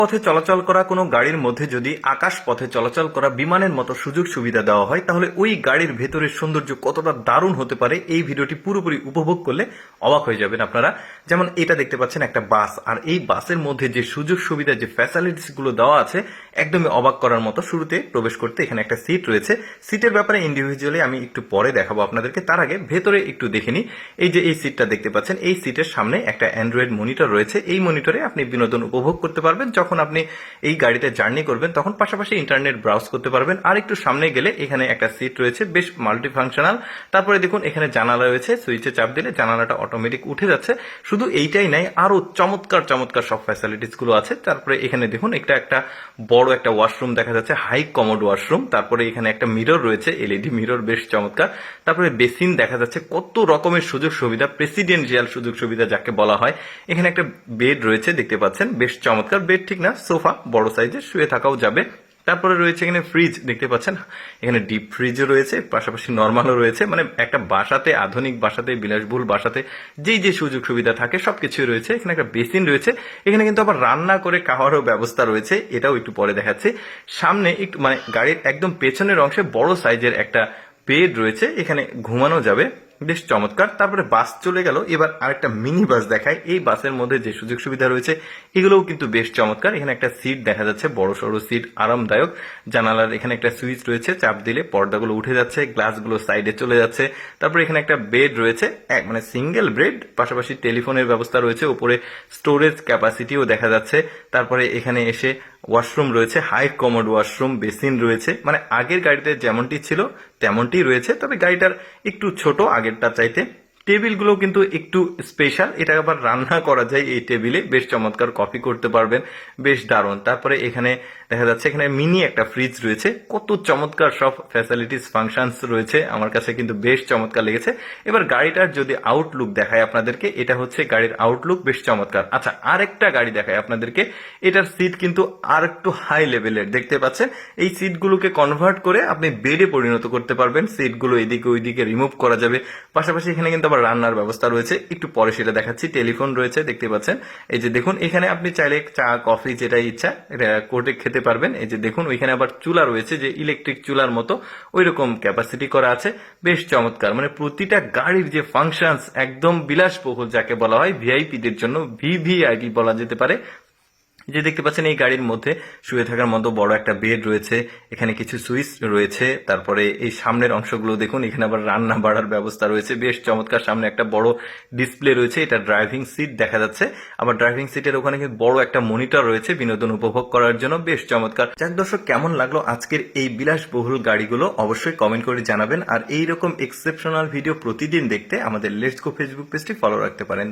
পথে চলাচল করা কোনো গাড়ির মধ্যে যদি আকাশ পথে চলাচল করা বিমানের মতো সুযোগ সুবিধা দেওয়া হয় তাহলে ওই গাড়ির ভেতরের সৌন্দর্য কতটা দারুণ হতে পারে এই ভিডিওটি পুরোপুরি উপভোগ করলে অবাক হয়ে যাবেন আপনারা। যেমন এটা দেখতে পাচ্ছেন একটা বাস, আর এই বাসের মধ্যে যে সুযোগ সুবিধা যে ফ্যাসিলিটিস গুলো দেওয়া আছে একদমই অবাক করার মতো। শুরুতে প্রবেশ করতে এখানে একটা সিট রয়েছে, সিটের ব্যাপারে ইন্ডিভিজুয়ালি আমি একটু পরে দেখাবো আপনাদেরকে, তার আগে ভেতরে একটু দেখে নিই। এই যে এই সিটটা দেখতে পাচ্ছেন, এই সিটের সামনে একটা অ্যান্ড্রয়েড মনিটর রয়েছে। এই মনিটরে আপনি বিনোদন উপভোগ করতে পারবেন যখন আপনি এই গাড়িতে জার্নি করবেন, তখন পাশাপাশি ইন্টারনেট ব্রাউজ করতে পারবেন। আর একটু সামনে গেলে এখানে একটা সিট রয়েছে, বেশ মাল্টি ফাংশনাল। তারপরে দেখুন এখানে জানালা রয়েছে, সুইচে চাপ দিলে জানালাটা অটোমেটিক উঠে যাচ্ছে। শুধু এইটাই নাই, আরো চমৎকার চমৎকার সব ফ্যাসিলিটিস গুলো আছে। তারপরে এখানে দেখুন একটা বড় একটা ওয়াশরুম দেখা যাচ্ছে, হাই কমোড ওয়াশরুম। তারপরে এখানে একটা মিরর রয়েছে, এলইডি মিরর, বেশ চমৎকার। তারপরে বেসিন দেখা যাচ্ছে, কত রকমের সুযোগ সুবিধা, প্রেসিডেন্সিয়াল সুযোগ সুবিধা যাকে বলা হয়। এখানে একটা বেড রয়েছে দেখতে পাচ্ছেন, বেশ চমৎকার। বেড ঠিক না, সোফা, বড় সাইজের, শুয়ে থাকাও যাবে। তারপরে রয়েছে এখানে ফ্রিজ দেখতে পাচ্ছেন, এখানে ডিপ ফ্রিজও রয়েছে, পাশাপাশি নর্মালও রয়েছে। মানে একটা বাসাতে, আধুনিক বাসাতে, বিলাসবহুল বাসাতে যেই যে সুযোগ সুবিধা থাকে সবকিছুই রয়েছে। এখানে একটা বেসিন রয়েছে, এখানে কিন্তু আবার রান্না করে খাওয়ারও ব্যবস্থা রয়েছে, এটাও একটু পরে দেখাচ্ছি। সামনে একটু মানে গাড়ির একদম পেছনের অংশে বড় সাইজের একটা বেড রয়েছে, এখানে ঘুমানো যাবে, বেশ চমৎকার। তারপরে বাস চলে গেল, এবার আরেকটা মিনি বাস দেখায়। এই বাসের মধ্যে যে সুযোগ সুবিধা রয়েছে এগুলোও কিন্তু বেশ চমৎকার। এখানে একটা সিট দেখা যাচ্ছে, বড় সড়ো সিট, আরামদায়ক। জানালার এখানে একটা সুইচ রয়েছে, চাপ দিলে পর্দাগুলো উঠে যাচ্ছে, গ্লাসগুলো সাইডে চলে যাচ্ছে। তারপরে এখানে একটা বেড রয়েছে, মানে সিঙ্গেল বেড, পাশাপাশি টেলিফোনের ব্যবস্থা রয়েছে, উপরে স্টোরেজ ক্যাপাসিটিও দেখা যাচ্ছে। তারপরে এখানে এসে ওয়াশরুম রয়েছে, হাই কমোড ওয়াশরুম, বেসিন রয়েছে। মানে আগের গাড়িতে যেমনটি ছিল তেমনটি রয়েছে, তবে গাড়িটার একটু ছোট আগেরটা চাইতে। টেবিলগুলো কিন্তু একটু স্পেশাল, এটা আবার রান্না করা যায় এই টেবিলে, বেশ চমৎকার, কফি করতে পারবেন, বেশ দারুণ। তারপরে এখানে দেখা যাচ্ছে এখানে মিনি একটা ফ্রিজ রয়েছে, কত চমৎকার সব ফ্যাসিলিটিস ফাংশনস রয়েছে, আমার কাছে কিন্তু বেশ চমৎকার লেগেছে। এবার গাড়িটার যদি আউটলুক দেখায় আপনাদেরকে, এটা হচ্ছে গাড়ির আউটলুক, বেশ চমৎকার। আচ্ছা, আরেকটা গাড়ি দেখায় আপনাদেরকে, এটার সিট কিন্তু আর একটু হাই লেভেলের দেখতে পাচ্ছেন। এই সিটগুলোকে কনভার্ট করে আপনি বেডে পরিণত করতে পারবেন, সিটগুলো এদিকে ওইদিকে রিমুভ করা যাবে। পাশাপাশি এখানে কিন্তু আবার রান্নার ব্যবস্থা রয়েছে, একটু পরে সেটা দেখাচ্ছি। টেলিফোন রয়েছে দেখতে পাচ্ছেন, এই যে দেখুন এখানে আপনি চাইলে চা কফি যেটাই ইচ্ছা এটা কোর্টে খেতে পারবেন। এই যে দেখুন ওইখানে আবার চুলা রয়েছে, যে ইলেকট্রিক চুলার মতো ওই রকম ক্যাপাসিটি করা আছে, বেশ চমৎকার। মানে প্রতিটা গাড়ির যে ফাংশনস একদম বিলাসবহুল, যাকে বলা হয় ভিআইপিদের জন্য ভিভিআইপি বলা যেতে পারে। যে দেখতে পাচ্ছেন এই গাড়ির মধ্যে শুয়ে থাকার মতো বড় একটা বেড রয়েছে, এখানে কিছু সুইচ রয়েছে। তারপরে এই সামনের অংশগুলো দেখুন, এখানে আবার রান্না বাড়ার ব্যবস্থা রয়েছে, বেশ চমৎকার। সামনে একটা বড় ডিসপ্লে রয়েছে, এটা ড্রাইভিং সিট দেখা যাচ্ছে। আবার ড্রাইভিং সিটের ওখানে কিন্তু বড় একটা মনিটর রয়েছে বিনোদন উপভোগ করার জন্য, বেশ চমৎকার। যাক দর্শক, কেমন লাগলো আজকের এই বিলাসবহুল গাড়িগুলো অবশ্যই কমেন্ট করে জানাবেন। আর এইরকম এক্সেপশনাল ভিডিও প্রতিদিন দেখতে আমাদের লেটস গো ফেসবুক পেজটি ফলো রাখতে পারেন।